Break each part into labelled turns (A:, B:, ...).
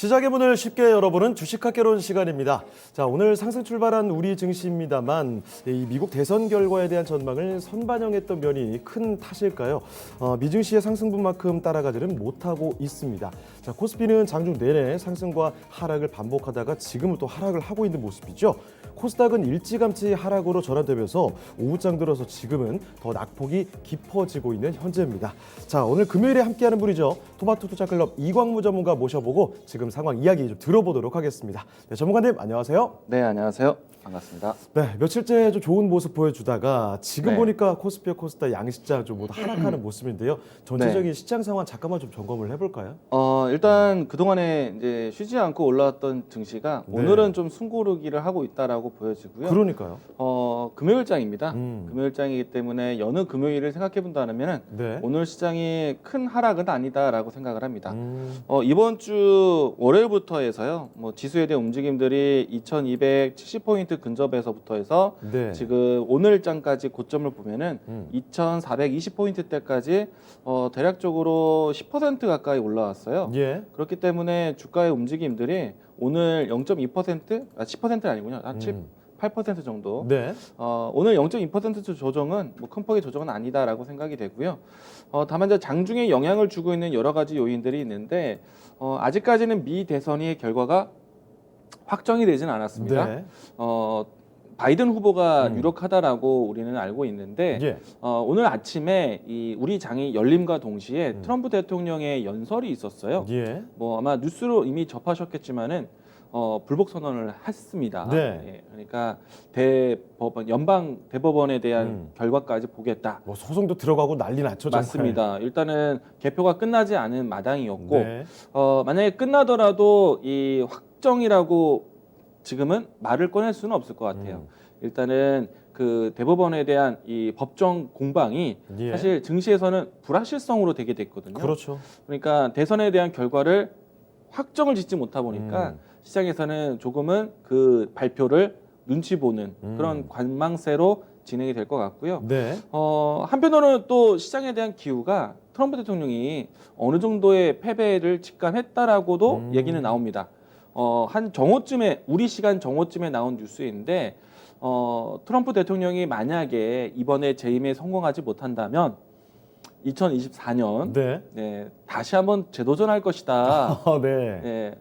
A: 시작의 문을 쉽게 열어보는 주식학개론 시간입니다. 자, 오늘 상승 출발한 우리 증시입니다만 이 미국 대선 결과에 대한 전망을 선반영했던 면이 큰 탓일까요? 미증시의 상승분만큼 따라가지는 못하고 있습니다. 자, 코스피는 장중 내내 상승과 하락을 반복하다가 지금은 또 하락을 하고 있는 모습이죠. 코스닥은 일찌감치 하락으로 전환되면서 오후장 들어서 지금은 더 낙폭이 깊어지고 있는 현재입니다. 자, 오늘 금요일에 함께하는 분이죠. 토마토 투자클럽 이광무 전문가 모셔보고 지금 상황 이야기 좀 들어보도록 하겠습니다. 네, 전문가님 안녕하세요.
B: 네, 안녕하세요. 반갑습니다.
A: 네, 며칠째 좀 좋은 모습 보여주다가 지금
B: 네.
A: 보니까 코스피와 코스닥 양시장 좀 모두 하락하는 모습인데요. 전체적인
B: 네.
A: 시장 상황 잠깐만 좀 점검을 해볼까요?
B: 일단 그동안에 이제 쉬지 않고 올라왔던 증시가
A: 네.
B: 오늘은 좀 숨고르기를 하고 있다라고 보여지고요.
A: 그러니까요.
B: 금요일장입니다. 금요일장이기 때문에 여느 금요일을 생각해 본다면
A: 네.
B: 오늘 시장이 큰 하락은 아니다라고 생각을 합니다. 이번 주 월요일부터 해서요. 지수에 대한 움직임들이 2270포인트 근접에서부터 해서
A: 네.
B: 지금 오늘장까지 고점을 보면은 2420포인트대까지 대략적으로 10% 가까이 올라왔어요.
A: 예.
B: 그렇기 때문에 주가의 움직임들이 오늘 0.2%, 10%는 아니군요. 한 7, 8% 정도.
A: 네.
B: 오늘 0.2% 조정은 큰 폭의 조정은 아니다라고 생각이 되고요. 다만 이제 장중에 영향을 주고 있는 여러 가지 요인들이 있는데 아직까지는 미 대선의 결과가 확정이 되지는 않았습니다.
A: 네.
B: 바이든 후보가 유력하다라고 우리는 알고 있는데
A: 예.
B: 오늘 아침에 이 우리 장이 열림과 동시에 트럼프 대통령의 연설이 있었어요.
A: 예.
B: 아마 뉴스로 이미 접하셨겠지만은 불복 선언을 했습니다.
A: 네.
B: 예, 그러니까 대법원 연방 대법원에 대한 결과까지 보겠다.
A: 소송도 들어가고 난리 났죠. 정말.
B: 맞습니다. 일단은 개표가 끝나지 않은 마당이었고
A: 네.
B: 만약에 끝나더라도 이 확정이라고 지금은 말을 꺼낼 수는 없을 것 같아요. 일단은 그 대법원에 대한 이 법정 공방이
A: 예.
B: 사실 증시에서는 불확실성으로 되게 됐거든요.
A: 그렇죠.
B: 그러니까 대선에 대한 결과를 확정을 짓지 못하다 보니까 시장에서는 조금은 그 발표를 눈치 보는 그런 관망세로 진행이 될 것 같고요.
A: 네.
B: 한편으로는 또 시장에 대한 기후가 트럼프 대통령이 어느 정도의 패배를 직감했다라고도 얘기는 나옵니다. 한 정오쯤에 우리 시간 정오쯤에 나온 뉴스인데 트럼프 대통령이 만약에 이번에 재임에 성공하지 못한다면 2024년
A: 네.
B: 다시 한번 재도전할 것이다.
A: 네.
B: 네,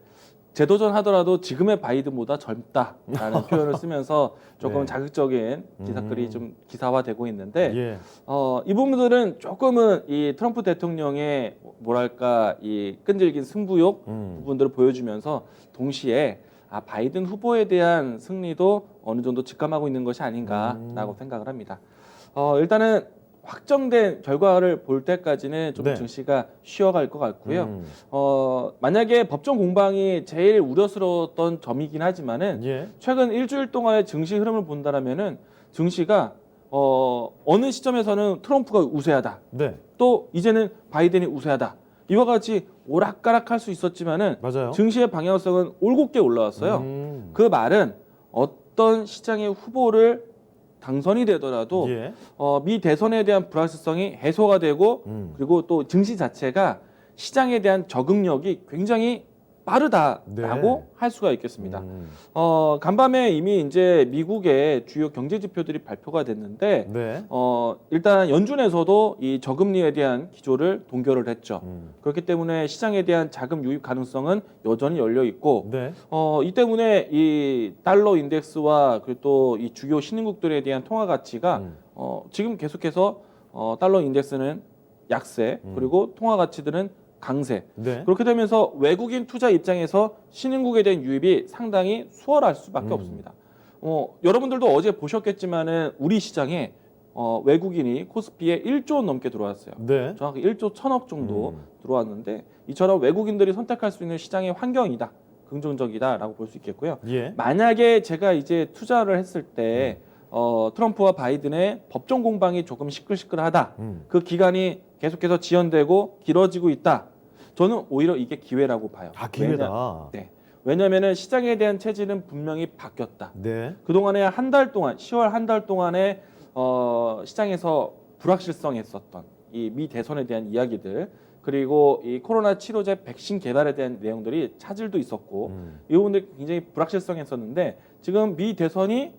B: 재도전하더라도 지금의 바이든보다 젊다라는 표현을 쓰면서 조금
A: 네.
B: 자극적인 기사글이 좀 기사화되고 있는데
A: 예.
B: 이 부분들은 조금은 이 트럼프 대통령의 뭐랄까 이 끈질긴 승부욕 부분들을 보여주면서 동시에 바이든 후보에 대한 승리도 어느 정도 직감하고 있는 것이 아닌가라고 생각을 합니다. 일단은 확정된 결과를 볼 때까지는 좀
A: 네.
B: 증시가 쉬어갈 것 같고요. 만약에 법정 공방이 제일 우려스러웠던 점이긴 하지만은
A: 예.
B: 최근 일주일 동안의 증시 흐름을 본다라면은 증시가 어느 시점에서는 트럼프가 우세하다.
A: 네.
B: 또 이제는 바이든이 우세하다. 이와 같이 오락가락할 수 있었지만은
A: 맞아요.
B: 증시의 방향성은 올곧게 올라왔어요. 그 말은 어떤 시장의 후보를 당선이 되더라도
A: 예.
B: 미 대선에 대한 불확실성이 해소가 되고 그리고 또 증시 자체가 시장에 대한 적응력이 굉장히 빠르다라고 할 수가 있겠습니다. 간밤에 이미 이제 미국의 주요 경제 지표들이 발표가 됐는데
A: 네.
B: 일단 연준에서도 이 저금리에 대한 기조를 동결을 했죠. 그렇기 때문에 시장에 대한 자금 유입 가능성은 여전히 열려 있고
A: 네.
B: 이 때문에 이 달러 인덱스와 그리고 또 이 주요 신흥국들에 대한 통화 가치가 지금 계속해서 달러 인덱스는 약세 그리고 통화 가치들은 강세.
A: 네.
B: 그렇게 되면서 외국인 투자 입장에서 신흥국에 대한 유입이 상당히 수월할 수밖에 없습니다. 여러분들도 어제 보셨겠지만은 우리 시장에 외국인이 코스피에 1조 원 넘게 들어왔어요.
A: 네.
B: 정확히 1조 1000억 정도 들어왔는데 이처럼 외국인들이 선택할 수 있는 시장의 환경이다. 긍정적이다라고 볼 수 있겠고요.
A: 예.
B: 만약에 제가 이제 투자를 했을 때 트럼프와 바이든의 법정 공방이 조금 시끌시끌하다. 그 기간이 계속해서 지연되고 길어지고 있다. 저는 오히려 이게 기회라고 봐요.
A: 기회다.
B: 왜냐하면 시장에 대한 체질은 분명히 바뀌었다.
A: 네.
B: 그동안에 한 달 동안 10월 한 달 동안에 시장에서 불확실성했었던 이 미 대선에 대한 이야기들 그리고 이 코로나 치료제 백신 개발에 대한 내용들이 차질도 있었고 이 부분들이 굉장히 불확실성이 있었는데 지금 미 대선이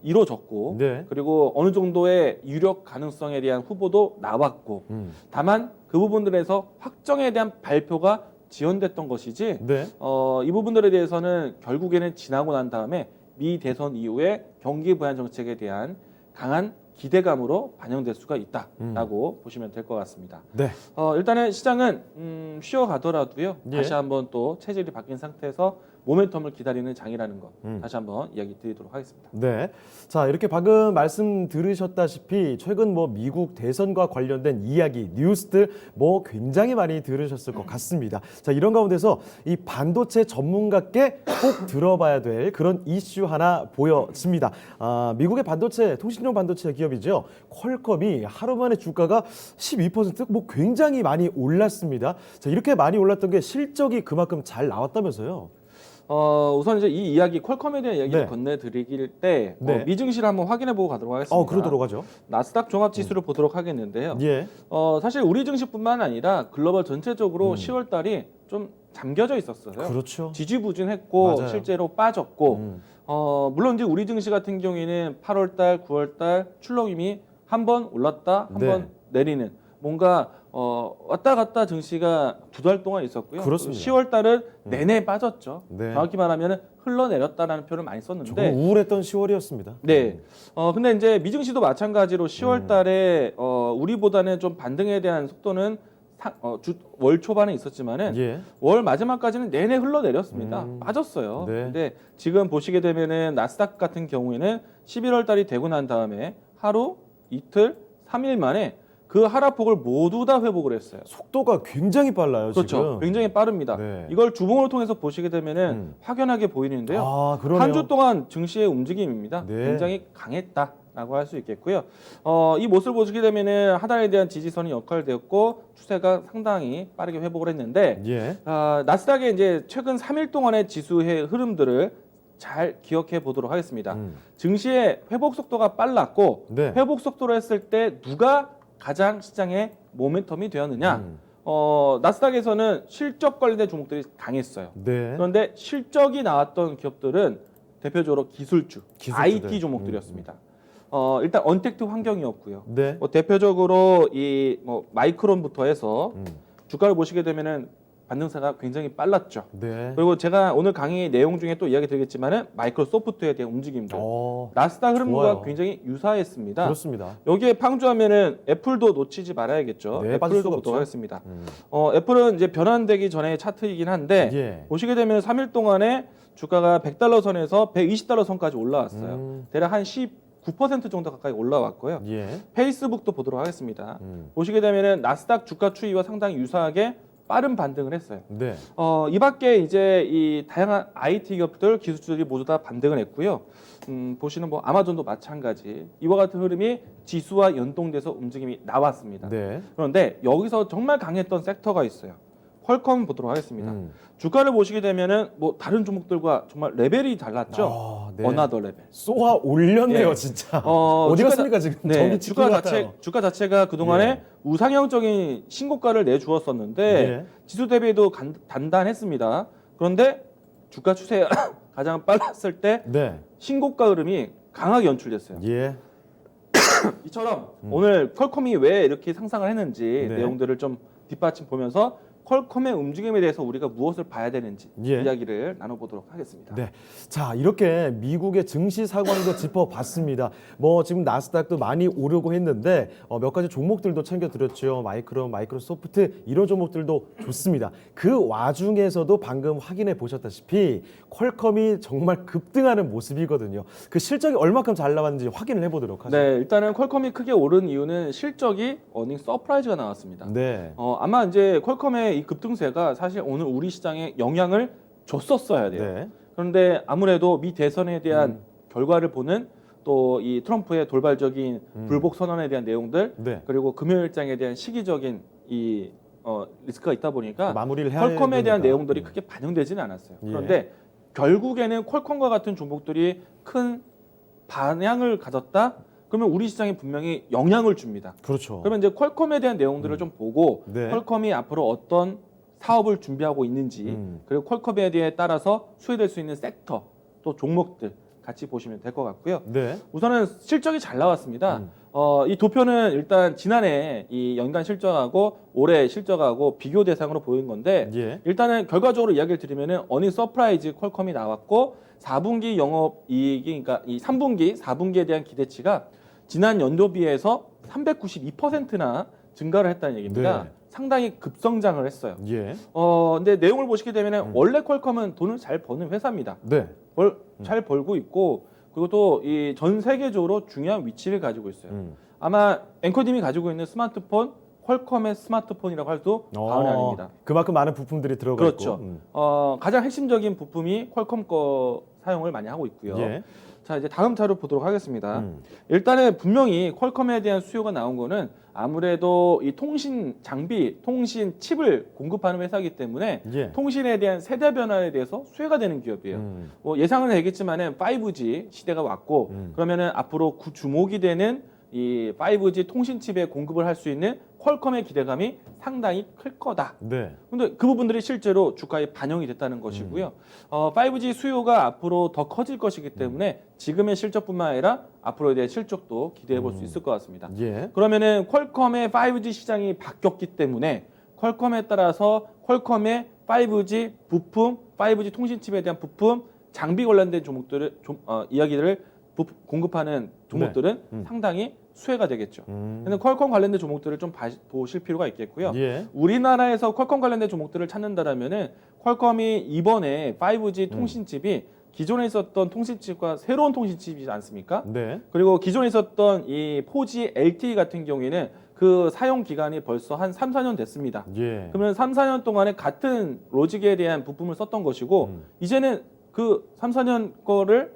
B: 이루어졌고
A: 네.
B: 그리고 어느 정도의 유력 가능성에 대한 후보도 나왔고 다만 그 부분들에서 확정에 대한 발표가 지연됐던 것이지
A: 네.
B: 이 부분들에 대해서는 결국에는 지나고 난 다음에 미 대선 이후에 경기 부양 정책에 대한 강한 기대감으로 반영될 수가 있다라고 보시면 될 것 같습니다.
A: 네.
B: 일단은 시장은 쉬어가더라도요.
A: 예.
B: 다시 한번 또 체질이 바뀐 상태에서 모멘텀을 기다리는 장이라는 것 다시 한번 이야기 드리도록 하겠습니다.
A: 네. 자, 이렇게 방금 말씀 들으셨다시피 최근 뭐 미국 대선과 관련된 이야기, 뉴스들 뭐 굉장히 많이 들으셨을 것 같습니다. 자, 이런 가운데서 이 반도체 전문가께 꼭 들어봐야 될 그런 이슈 하나 보여집니다. 미국의 반도체, 통신용 반도체 기업이죠. 퀄컴이 하루 만에 주가가 12%뭐 굉장히 많이 올랐습니다. 자, 이렇게 많이 올랐던 게 실적이 그만큼 잘 나왔다면서요.
B: 우선 이제 이 이야기 퀄컴에 대한 이야기를
A: 네.
B: 건네드리길 때
A: 네.
B: 미증시를 한번 확인해보고 가도록 하겠습니다.
A: 그러도록 하죠.
B: 나스닥 종합지수를 보도록 하겠는데요.
A: 예.
B: 사실 우리 증시뿐만 아니라 글로벌 전체적으로 10월 달이 좀 잠겨져 있었어요.
A: 그렇죠.
B: 지지부진했고
A: 맞아요.
B: 실제로 빠졌고 물론 이제 우리 증시 같은 경우에는 8월 달, 9월 달 출렁임이 한 번 올랐다, 한
A: 네.
B: 번 내리는 뭔가 왔다 갔다 증시가 2달 동안 있었고요.
A: 그렇습니다.
B: 10월 달은 내내 빠졌죠.
A: 네.
B: 정확히 말하면 흘러내렸다라는 표현을 많이 썼는데
A: 조금 우울했던 10월이었습니다.
B: 네. 근데 이제 미증시도 마찬가지로 10월 달에 우리보다는 좀 반등에 대한 속도는 월 초반에 있었지만은
A: 예.
B: 월 마지막까지는 내내 흘러내렸습니다. 빠졌어요.
A: 네.
B: 근데 지금 보시게 되면은 나스닥 같은 경우에는 11월 달이 되고 난 다음에 하루, 이틀, 3일 만에 그 하락폭을 모두 다 회복을 했어요.
A: 속도가 굉장히 빨라요,
B: 그렇죠.
A: 지금.
B: 굉장히 빠릅니다.
A: 네.
B: 이걸 주봉을 통해서 보시게 되면은 확연하게 보이는데요.
A: 그러네요.
B: 한 주 동안 증시의 움직임입니다.
A: 네.
B: 굉장히 강했다라고 할 수 있겠고요. 이 모습을 보시게 되면은 하단에 대한 지지선이 역할되었고 추세가 상당히 빠르게 회복을 했는데
A: 예.
B: 나스닥의 이제 최근 3일 동안의 지수의 흐름들을 잘 기억해 보도록 하겠습니다. 증시의 회복 속도가 빨랐고
A: 네.
B: 회복 속도로 했을 때 누가 가장 시장의 모멘텀이 되었느냐? 나스닥에서는 실적 관련된 종목들이 강했어요.
A: 네.
B: 그런데 실적이 나왔던 기업들은 대표적으로 기술주,
A: 기술주들.
B: IT 종목들이었습니다. 일단 언택트 환경이었고요.
A: 네.
B: 대표적으로 이 마이크론부터 해서 주가를 보시게 되면은 반등세가 굉장히 빨랐죠.
A: 네.
B: 그리고 제가 오늘 강의 내용 중에 또 이야기 드리겠지만은 마이크로소프트에 대한 움직임들, 나스닥 흐름과
A: 좋아요.
B: 굉장히 유사했습니다.
A: 그렇습니다.
B: 여기에 방주하면은 애플도 놓치지 말아야겠죠.
A: 네, 빠질
B: 애플도
A: 수가
B: 보도록
A: 없죠.
B: 하겠습니다. 애플은 이제 변환되기 전에 차트이긴 한데
A: 예.
B: 보시게 되면 3일 동안에 주가가 100달러 선에서 120달러 선까지 올라왔어요. 대략 한 19% 정도 가까이 올라왔고요.
A: 예.
B: 페이스북도 보도록 하겠습니다. 보시게 되면은 나스닥 주가 추이와 상당히 유사하게 빠른 반등을 했어요.
A: 네.
B: 이 밖에 이제 이 다양한 IT 기업들, 기술주들이 모두 다 반등을 했고요. 보시는 뭐 아마존도 마찬가지. 이와 같은 흐름이 지수와 연동돼서 움직임이 나왔습니다.
A: 네.
B: 그런데 여기서 정말 강했던 섹터가 있어요. 퀄컴 보도록 하겠습니다. 주가를 보시게 되면은 뭐 다른 종목들과 정말 레벨이 달랐죠.
A: 네.
B: 어나더 레벨.
A: 쏘아 올렸네요,
B: 예.
A: 진짜.
B: 주가
A: 어디 갔습니까, 지금?
B: 네,
A: 저기
B: 주가 자체가 그동안에
A: 예.
B: 우상향적인 신고가를 내주었었는데
A: 예.
B: 지수 대비도 단단했습니다. 그런데 주가 추세 가장 빨랐을 때
A: 네.
B: 신고가 흐름이 강하게 연출됐어요.
A: 예.
B: 이처럼 오늘 퀄컴이 왜 이렇게 상승을 했는지
A: 네.
B: 내용들을 좀 뒷받침 보면서 퀄컴의 움직임에 대해서 우리가 무엇을 봐야 되는지
A: 예.
B: 이야기를 나눠보도록 하겠습니다.
A: 네. 자, 이렇게 미국의 증시 상황도 짚어봤습니다. 뭐 지금 나스닥도 많이 오르고 했는데 몇 가지 종목들도 챙겨드렸죠. 마이크로소프트 이런 종목들도 좋습니다. 그 와중에서도 방금 확인해 보셨다시피 퀄컴이 정말 급등하는 모습이거든요. 그 실적이 얼마큼 잘 나왔는지 확인을 해보도록 하죠.
B: 네, 일단은 퀄컴이 크게 오른 이유는 실적이 어닝 서프라이즈가 나왔습니다.
A: 네.
B: 아마 이제 퀄컴의 이 급등세가 사실 오늘 우리 시장에 영향을 줬었어야 돼요.
A: 네.
B: 그런데 아무래도 미 대선에 대한 결과를 보는 또 이 트럼프의 돌발적인 불복 선언에 대한 내용들
A: 네.
B: 그리고 금요일장에 대한 시기적인 이 리스크가 있다 보니까
A: 마무리를 해야
B: 퀄컴에 대한
A: 되니까.
B: 내용들이 크게 반영되지는 않았어요.
A: 예.
B: 그런데 결국에는 퀄컴과 같은 종목들이 큰 반향을 가졌다. 그러면 우리 시장에 분명히 영향을 줍니다.
A: 그렇죠.
B: 그러면 이제 퀄컴에 대한 내용들을 좀 보고
A: 네.
B: 퀄컴이 앞으로 어떤 사업을 준비하고 있는지 그리고 퀄컴에 대해 따라서 수혜될 수 있는 섹터 또 종목들 같이 보시면 될 것 같고요.
A: 네.
B: 우선은 실적이 잘 나왔습니다. 이 도표는 일단 지난해 이 연간 실적하고 올해 실적하고 비교 대상으로 보인 건데
A: 예.
B: 일단은 결과적으로 이야기를 드리면은 어닝 서프라이즈 퀄컴이 나왔고 4분기 영업 이익이 그러니까 이 3분기, 4분기에 대한 기대치가 지난 연도 비해서 392%나 증가를 했다는 얘기입니다.
A: 네.
B: 상당히 급성장을 했어요.
A: 예.
B: 근데 내용을 보시게 되면은 원래 퀄컴은 돈을 잘 버는 회사입니다.
A: 네.
B: 잘 벌고 있고 그리고 또 이 전 세계적으로 중요한 위치를 가지고 있어요. 아마 앵커님이 가지고 있는 스마트폰 퀄컴의 스마트폰이라고 해도 과언이 아닙니다.
A: 그만큼 많은 부품들이 들어가
B: 그렇죠.
A: 있고.
B: 가장 핵심적인 부품이 퀄컴 거 사용을 많이 하고 있고요.
A: 예.
B: 자 이제 다음 차로 보도록 하겠습니다. 일단은 분명히 퀄컴에 대한 수요가 나온 거는 아무래도 이 통신 장비, 통신 칩을 공급하는 회사이기 때문에
A: 예.
B: 통신에 대한 세대 변화에 대해서 수혜가 되는 기업이에요. 뭐 예상은 되겠지만은 5G 시대가 왔고 그러면은 앞으로 주목이 되는 이 5G 통신 칩에 공급을 할 수 있는 퀄컴의 기대감이 상당히 클 거다.
A: 네.
B: 근데 그 부분들이 실제로 주가에 반영이 됐다는 것이고요. 5G 수요가 앞으로 더 커질 것이기 때문에 지금의 실적뿐만 아니라 앞으로에 대한 실적도 기대해 볼 수 있을 것 같습니다.
A: 예.
B: 그러면은 퀄컴의 5G 시장이 바뀌었기 때문에 퀄컴에 따라서 퀄컴의 5G 부품, 5G 통신칩에 대한 부품, 장비 관련된 종목들을 이야기들을 공급하는 종목들은 상당히 수혜가 되겠죠. 그래서 퀄컴 관련된 종목들을 좀 보실 필요가 있겠고요.
A: 예.
B: 우리나라에서 퀄컴 관련된 종목들을 찾는다라면은 퀄컴이 이번에 5G 통신칩이 기존에 있었던 통신칩과 새로운 통신칩이지 않습니까?
A: 네.
B: 그리고 기존에 있었던 이 4G LTE 같은 경우에는 그 사용 기간이 벌써 한 3, 4년 됐습니다.
A: 예.
B: 그러면 3, 4년 동안에 같은 로직에 대한 부품을 썼던 것이고 이제는 그 3, 4년 거를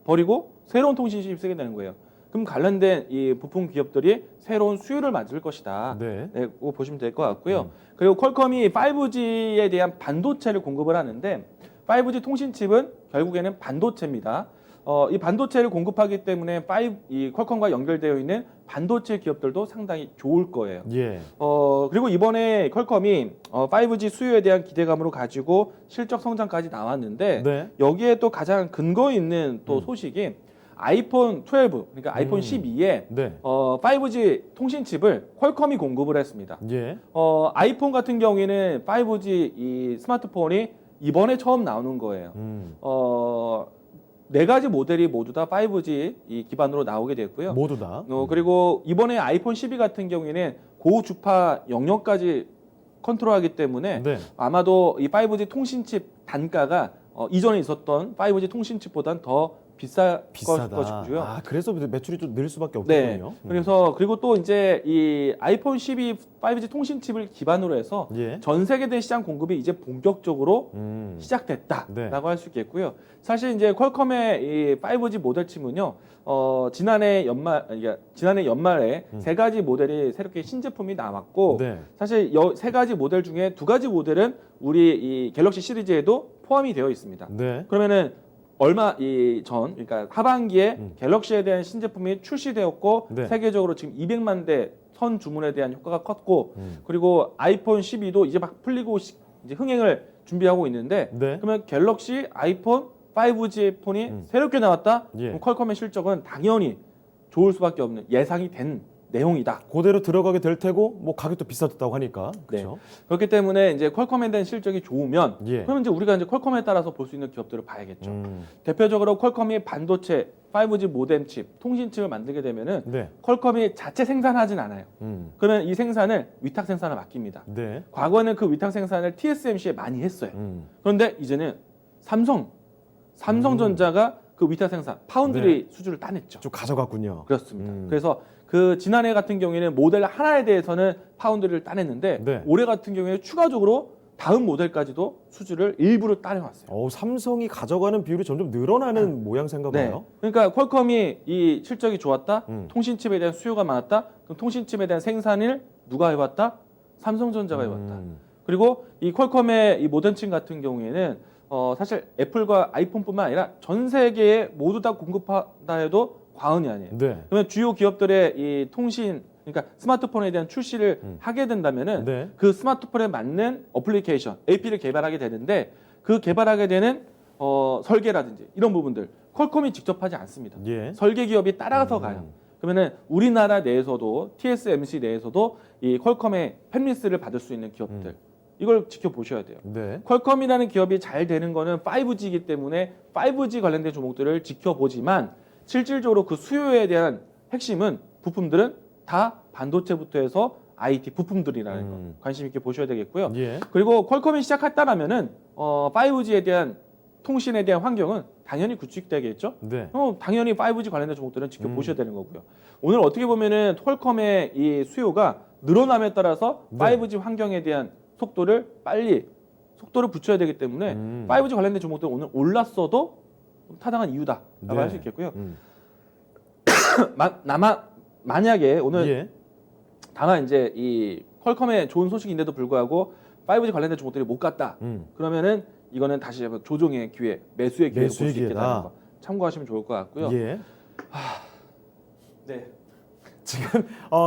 B: 버리고 새로운 통신칩을 쓰게 되는 거예요. 그럼 관련된 이 부품 기업들이 새로운 수요를 만들 것이다.
A: 네.
B: 네, 그거 보시면 될 것 같고요. 그리고 퀄컴이 5G에 대한 반도체를 공급을 하는데 5G 통신칩은 결국에는 반도체입니다. 이 반도체를 공급하기 때문에 이 퀄컴과 연결되어 있는 반도체 기업들도 상당히 좋을 거예요.
A: 예.
B: 그리고 이번에 퀄컴이 5G 수요에 대한 기대감으로 가지고 실적 성장까지 나왔는데
A: 네.
B: 여기에 또 가장 근거 있는 또 소식이 아이폰 12, 그러니까 아이폰 12에
A: 네.
B: 5G 통신칩을 퀄컴이 공급을 했습니다.
A: 예.
B: 아이폰 같은 경우에는 5G 이 스마트폰이 이번에 처음 나오는 거예요. 4가지 모델이 모두 다 5G 이 기반으로 나오게 됐고요.
A: 모두 다.
B: 그리고 이번에 아이폰 12 같은 경우에는 고주파 영역까지 컨트롤하기 때문에
A: 네.
B: 아마도 이 5G 통신칩 단가가 이전에 있었던 5G 통신칩보다는 더 비쌀
A: 비싸다.
B: 것이고요.
A: 그래서 매출이 좀 늘 수밖에
B: 네.
A: 없겠군요.
B: 그래서 그리고 또 이제 이 아이폰 12 5G 통신칩을 기반으로 해서
A: 예.
B: 전 세계대 시장 공급이 이제 본격적으로 시작됐다라고
A: 네.
B: 할 수 있겠고요. 사실 이제 퀄컴의 이 5G 모델칩은요. 지난해 연말에 3가지 모델이 새롭게 신제품이 나왔고
A: 네.
B: 사실 3가지 모델 중에 2가지 모델은 우리 이 갤럭시 시리즈에도 포함이 되어 있습니다.
A: 네.
B: 그러면은 그러니까 하반기에 갤럭시에 대한 신제품이 출시되었고
A: 네.
B: 세계적으로 지금 200만 대 선 주문에 대한 효과가 컸고 그리고 아이폰 12도 이제 막 풀리고 이제 흥행을 준비하고 있는데
A: 네.
B: 그러면 갤럭시, 아이폰, 5G 폰이 새롭게 나왔다?
A: 예.
B: 그럼 퀄컴의 실적은 당연히 좋을 수밖에 없는 예상이 된 내용이다.
A: 그대로 들어가게 될 테고 뭐 가격도 비싸졌다고 하니까. 그렇죠.
B: 그렇기 때문에 이제 퀄컴에 대한 실적이 좋으면
A: 예.
B: 그러면 이제 우리가 이제 퀄컴에 따라서 볼 수 있는 기업들을 봐야겠죠. 대표적으로 퀄컴이 반도체, 5G 모뎀 칩, 통신칩을 만들게 되면은
A: 네.
B: 퀄컴이 자체 생산하진 않아요. 그러면 이 생산을 위탁 생산을 맡깁니다.
A: 네.
B: 과거에는 그 위탁 생산을 TSMC에 많이 했어요. 그런데 이제는 삼성전자가 그 위탁 생산, 파운드리 수주를 따냈죠.
A: 좀 가져갔군요.
B: 그렇습니다. 그래서 그 지난해 같은 경우에는 모델 하나에 대해서는 파운드리를 따냈는데
A: 네.
B: 올해 같은 경우에 추가적으로 다음 모델까지도 수주를 일부러 따내왔어요.
A: 삼성이 가져가는 비율이 점점 늘어나는 모양새인가 봐요.
B: 그러니까 퀄컴이 이 실적이 좋았다, 통신칩에 대한 수요가 많았다, 그럼 통신칩에 대한 생산을 누가 해왔다? 삼성전자가 해왔다. 그리고 이 퀄컴의 이 모뎀칩 같은 경우에는 사실 애플과 아이폰뿐만 아니라 전 세계에 모두 다 공급한다 해도 과언이 아니에요.
A: 네.
B: 그러면 주요 기업들의 이 통신, 그러니까 스마트폰에 대한 출시를 하게 된다면은
A: 네.
B: 그 스마트폰에 맞는 어플리케이션, AP를 개발하게 되는데 그 개발하게 되는 설계라든지 이런 부분들 퀄컴이 직접 하지 않습니다.
A: 예.
B: 설계 기업이 따라가서 가요. 그러면은 우리나라 내에서도 TSMC 내에서도 이 퀄컴의 팹리스를 받을 수 있는 기업들 이걸 지켜보셔야 돼요.
A: 네.
B: 퀄컴이라는 기업이 잘 되는 거는 5G이기 때문에 5G 관련된 종목들을 지켜보지만 실질적으로 그 수요에 대한 핵심은 부품들은 다 반도체부터 해서 IT 부품들이라는 거 관심 있게 보셔야 되겠고요.
A: 예.
B: 그리고 퀄컴이 시작했다라면은 5G에 대한 통신에 대한 환경은 당연히 구축되겠죠.
A: 네.
B: 당연히 5G 관련된 종목들은 지켜보셔야 되는 거고요. 오늘 어떻게 보면은 퀄컴의 이 수요가 늘어남에 따라서
A: 네.
B: 5G 환경에 대한 속도를 붙여야 되기 때문에 5G 관련된 종목들은 오늘 올랐어도 타당한 이유다라고
A: 네.
B: 할 수 있겠고요. 만약에 오늘
A: 예.
B: 다만 이제 이 퀄컴의 좋은 소식인데도 불구하고 5G 관련된 종목들이 못 갔다. 그러면은 이거는 다시 한번 조정의 기회, 매수의 기회를 볼 수
A: 매수의
B: 있겠다는
A: 기회다.
B: 거 참고하시면 좋을 것 같고요.
A: 예.
B: 네.
A: 지금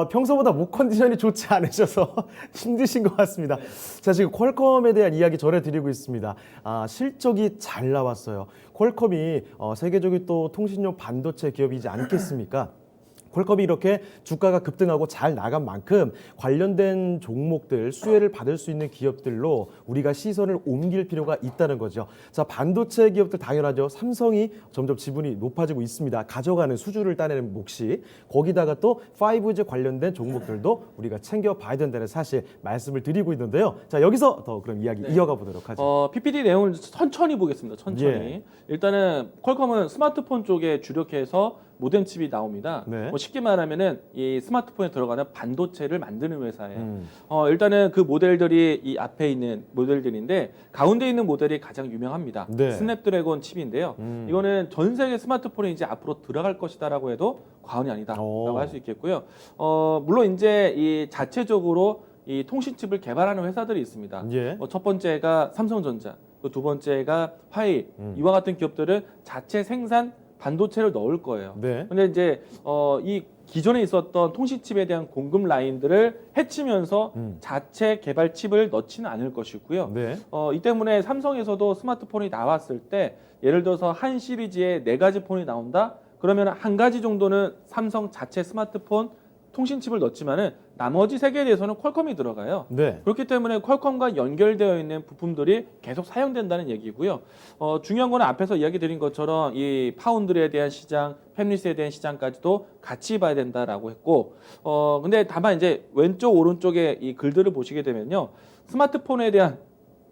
A: 평소보다 목 컨디션이 좋지 않으셔서 힘드신 것 같습니다. 자, 지금 퀄컴에 대한 이야기 전해드리고 있습니다. 실적이 잘 나왔어요. 퀄컴이 세계적인 또 통신용 반도체 기업이지 않겠습니까? 퀄컴이 이렇게 주가가 급등하고 잘 나간 만큼 관련된 종목들, 수혜를 받을 수 있는 기업들로 우리가 시선을 옮길 필요가 있다는 거죠. 자, 반도체 기업들 당연하죠. 삼성이 점점 지분이 높아지고 있습니다. 가져가는 수주를 따내는 몫이. 거기다가 또 5G 관련된 종목들도 우리가 챙겨봐야 된다는 사실 말씀을 드리고 있는데요. 자, 여기서 더 그럼 이야기 이어가 보도록 하죠.
B: PPT 내용을 천천히 보겠습니다. 천천히.
A: 예.
B: 일단은 퀄컴은 스마트폰 쪽에 주력해서 모뎀 칩이 나옵니다.
A: 네.
B: 쉽게 말하면은 이 스마트폰에 들어가는 반도체를 만드는 회사예요. 일단은 그 모델들이 이 앞에 있는 모델들인데 가운데 있는 모델이 가장 유명합니다.
A: 네.
B: 스냅드래곤 칩인데요. 이거는 전 세계 스마트폰에 이제 앞으로 들어갈 것이다라고 해도 과언이 아니다라고 할 수 있겠고요. 물론 이제 이 자체적으로 이 통신칩을 개발하는 회사들이 있습니다.
A: 예.
B: 첫 번째가 삼성전자, 또 두 번째가 화웨이. 이와 같은 기업들은 자체 생산 반도체를 넣을 거예요.
A: 네.
B: 근데 이제 이 기존에 있었던 통신칩에 대한 공급 라인들을 해치면서 자체 개발 칩을 넣지는 않을 것이고요.
A: 네.
B: 이 때문에 삼성에서도 스마트폰이 나왔을 때 예를 들어서 한 시리즈에 4가지 폰이 나온다. 그러면 한 가지 정도는 삼성 자체 스마트폰 통신칩을 넣지만은 나머지 3개에 대해서는 퀄컴이 들어가요.
A: 네.
B: 그렇기 때문에 퀄컴과 연결되어 있는 부품들이 계속 사용된다는 얘기고요. 중요한 거는 앞에서 이야기 드린 것처럼 이 파운드리에 대한 시장, 팹리스에 대한 시장까지도 같이 봐야 된다라고 했고, 근데 다만 이제 왼쪽 오른쪽에 이 글들을 보시게 되면요, 스마트폰에 대한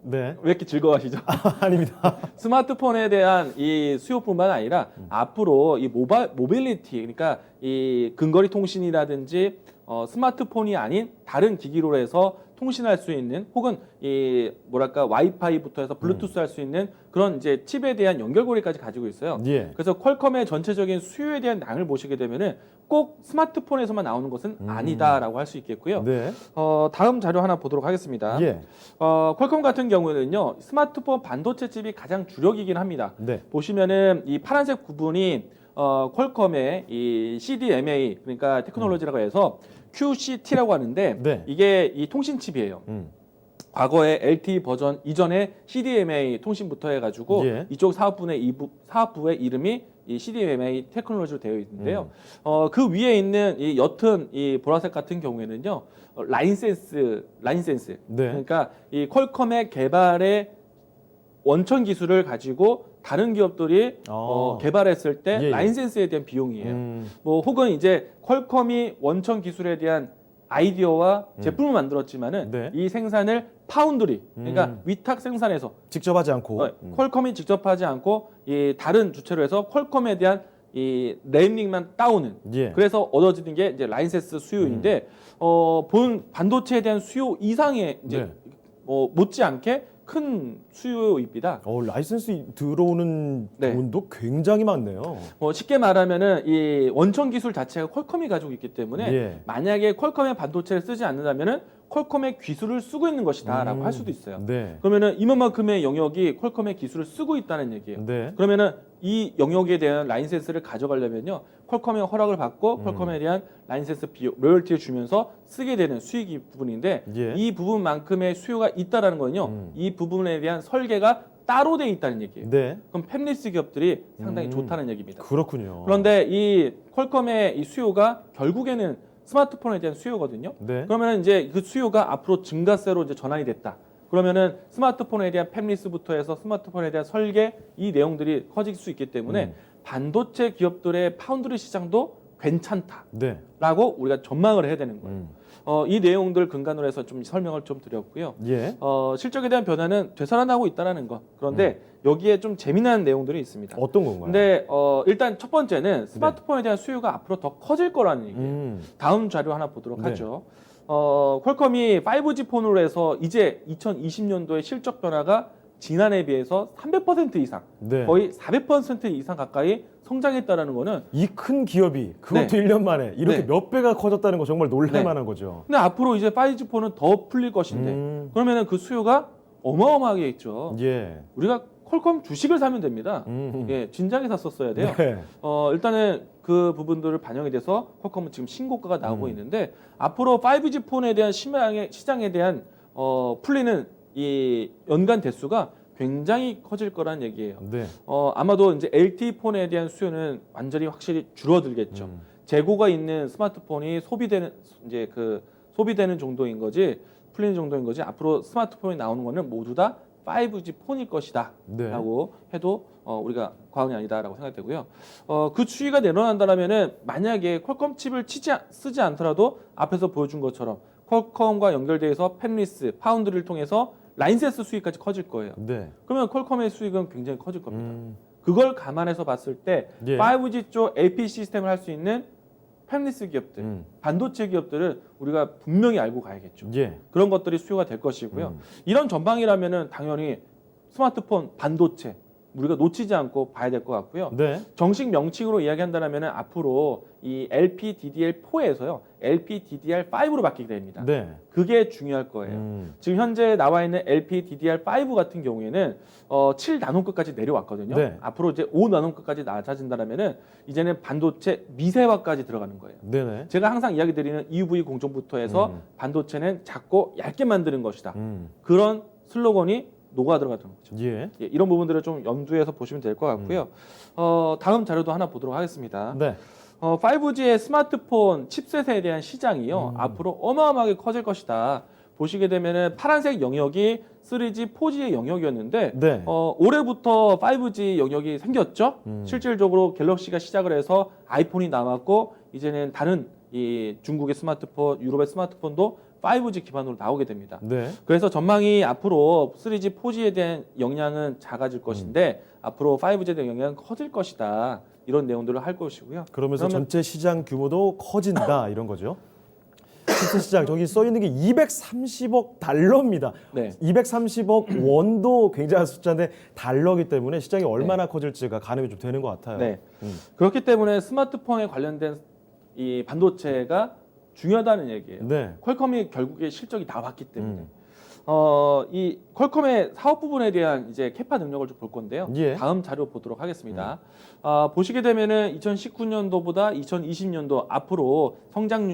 A: 네.
B: 왜 이렇게 즐거워하시죠?
A: 아닙니다.
B: 스마트폰에 대한 이 수요뿐만 아니라 앞으로 이 모빌리티, 그러니까 이 근거리 통신이라든지 스마트폰이 아닌 다른 기기로 해서 통신할 수 있는 혹은 이 뭐랄까 와이파이부터 해서 블루투스 할 수 있는 그런 이제 칩에 대한 연결고리까지 가지고 있어요.
A: 예.
B: 그래서 퀄컴의 전체적인 수요에 대한 낭을 보시게 되면은 꼭 스마트폰에서만 나오는 것은 아니다라고 할 수 있겠고요.
A: 네.
B: 다음 자료 하나 보도록 하겠습니다.
A: 예.
B: 퀄컴 같은 경우에는요, 스마트폰 반도체 칩이 가장 주력이긴 합니다.
A: 네.
B: 보시면은 이 파란색 부분이 퀄컴의 이 CDMA 그러니까 테크놀로지라고 해서 QCT라고 하는데
A: 네.
B: 이게 이 통신 칩이에요. 과거에 LTE 버전 이전에 CDMA 통신부터 해가지고
A: 예.
B: 이쪽 사업부의 이름이 이 CDMA 테크놀로지로 되어 있는데요. 그 위에 있는 이 옅은 이 보라색 같은 경우에는요, 라인센스.
A: 네.
B: 그러니까 이 퀄컴의 개발의 원천 기술을 가지고 다른 기업들이 개발했을 때
A: 예.
B: 라인센스에 대한 비용이에요. 뭐 혹은 이제 퀄컴이 원천 기술에 대한 아이디어와 제품을 만들었지만은
A: 네.
B: 이 생산을 파운드리, 그러니까 위탁 생산해서
A: 직접 하지 않고.
B: 퀄컴이 직접 하지 않고 이 다른 주체로 해서 퀄컴에 대한 이 네임링만 따오는.
A: 예.
B: 그래서 얻어지는 게 이제 라인센스 수요인데 본 반도체에 대한 수요 이상의 이제
A: 네.
B: 못지않게 큰 수요입니다.
A: 라이센스 들어오는
B: 네.
A: 돈도 굉장히 많네요.
B: 쉽게 말하면은 이 원천 기술 자체가 퀄컴이 가지고 있기 때문에
A: 예.
B: 만약에 퀄컴의 반도체를 쓰지 않는다면은 퀄컴의 기술을 쓰고 있는 것이다라고 할 수도 있어요.
A: 네.
B: 그러면은 이만큼의 영역이 퀄컴의 기술을 쓰고 있다는 얘기예요.
A: 네.
B: 그러면은 이 영역에 대한 라이센스를 가져가려면요, 퀄컴의 허락을 받고 퀄컴에 대한 라이센스 비용, 로열티를 주면서 쓰게 되는 수익이 부분인데
A: 예.
B: 이 부분만큼의 수요가 있다라는 건요, 이 부분에 대한 설계가 따로 돼 있다는 얘기예요.
A: 네.
B: 그럼 팹리스 기업들이 상당히 좋다는 얘기입니다.
A: 그렇군요.
B: 그런데 이 퀄컴의 이 수요가 결국에는 스마트폰에 대한 수요거든요.
A: 네.
B: 그러면 이제 그 수요가 앞으로 증가세로 이제 전환이 됐다. 그러면은 스마트폰에 대한 팹리스부터 해서 스마트폰에 대한 설계 이 내용들이 커질 수 있기 때문에 반도체 기업들의 파운드리 시장도 괜찮다라고
A: 네.
B: 우리가 전망을 해야 되는 거예요. 이 내용들 근간으로 해서 좀 설명을 좀 드렸고요.
A: 예.
B: 실적에 대한 변화는 되살아나고 있다는 거. 그런데 여기에 좀 재미난 내용들이 있습니다.
A: 어떤 건가요?
B: 근데 일단 첫 번째는 스마트폰에 대한 수요가 앞으로 더 커질 거라는 얘기예요. 다음 자료 하나 보도록
A: 네.
B: 하죠. 퀄컴이 5G 폰으로 해서 이제 2020년도에 실적 변화가 지난해에 비해서 300% 이상,
A: 네.
B: 거의 400% 이상 가까이 성장했다라는 거는
A: 이 큰 기업이 그것도
B: 네.
A: 1년 만에 이렇게
B: 네.
A: 몇 배가 커졌다는 거 정말 놀랄
B: 네.
A: 만한 거죠.
B: 근데 앞으로 이제 5G 폰은 더 풀릴 것인데 그러면은 그 수요가 어마어마하게 있죠.
A: 예.
B: 우리가 퀄컴 주식을 사면 됩니다. 예, 진작에 샀었어야 돼요.
A: 네.
B: 일단은 그 부분들을 반영이 돼서 퀄컴은 지금 신고가가 나오고 있는데 앞으로 5G 폰에 대한 시장에 대한 풀리는 이 연간 대수가 굉장히 커질 거란 얘기예요.
A: 네.
B: 아마도 이제 LTE 폰에 대한 수요는 완전히 확실히 줄어들겠죠. 재고가 있는 스마트폰이 소비되는 정도인 거지, 풀리는 정도인 거지. 앞으로 스마트폰이 나오는 거는 모두 다 5G 폰일 것이다
A: 네.
B: 라고 해도 우리가 과언이 아니다라고 생각되고요. 그 추이가 내려난다면은 만약에 퀄컴 칩을 쓰지 않더라도 앞에서 보여준 것처럼 퀄컴과 연결돼서 팹리스, 파운드리를 통해서 라인센스 수익까지 커질 거예요.
A: 네.
B: 그러면 퀄컴의 수익은 굉장히 커질 겁니다. 그걸 감안해서 봤을 때
A: 예.
B: 5G 쪽 AP 시스템을 할 수 있는 팹리스 기업들, 반도체 기업들을 우리가 분명히 알고 가야겠죠.
A: 예.
B: 그런 것들이 수요가 될 것이고요. 이런 전망이라면은 당연히 스마트폰, 반도체 우리가 놓치지 않고 봐야 될 것 같고요.
A: 네.
B: 정식 명칭으로 이야기한다면 앞으로 이 LPDDR4에서요, LPDDR5로 바뀌게 됩니다.
A: 네.
B: 그게 중요할 거예요. 지금 현재 나와 있는 LPDDR5 같은 경우에는 7나노급까지 내려왔거든요.
A: 네.
B: 앞으로 이제 5나노급까지 낮아진다면은 이제는 반도체 미세화까지 들어가는 거예요.
A: 네네.
B: 제가 항상 이야기 드리는 EUV 공정부터 해서 반도체는 작고 얇게 만드는 것이다. 그런 슬로건이 녹아 들어가는 거죠.
A: 예.
B: 예, 이런 부분들을 좀 염두에서 보시면 될 것 같고요. 다음 자료도 하나 보도록 하겠습니다.
A: 네.
B: 5G의 스마트폰 칩셋에 대한 시장이요, 앞으로 어마어마하게 커질 것이다. 보시게 되면은 파란색 영역이 3G, 4G의 영역이었는데
A: 네.
B: 올해부터 5G 영역이 생겼죠. 실질적으로 갤럭시가 시작을 해서 아이폰이 나왔고 이제는 다른 이 중국의 스마트폰, 유럽의 스마트폰도 5G 기반으로 나오게 됩니다.
A: 네.
B: 그래서 전망이 앞으로 3G, 4G에 대한 영향은 작아질 것인데 앞으로 5G에 대한 영향은 커질 것이다. 이런 내용들을 할 것이고요.
A: 그러면서
B: 그러면-
A: 전체 시장 규모도 커진다 이런 거죠. 칩셋 시장 저기 써 있는 게 230억 달러입니다.
B: 네.
A: 230억 원도 굉장한 숫자인데 달러기 때문에 시장이 얼마나 커질지가 가늠이 좀 되는 것 같아요.
B: 네. 그렇기 때문에 스마트폰에 관련된 이 반도체가 중요하다는 얘기예요.
A: 네.
B: 퀄컴이 결국에 실적이 나왔기 때문에 이 퀄컴의 사업 부분에 대한 이제 캐파 능력을 좀 볼 건데요.
A: 예.
B: 다음 자료 보도록 하겠습니다. 보시게 되면은 2019년도보다 2020년도 앞으로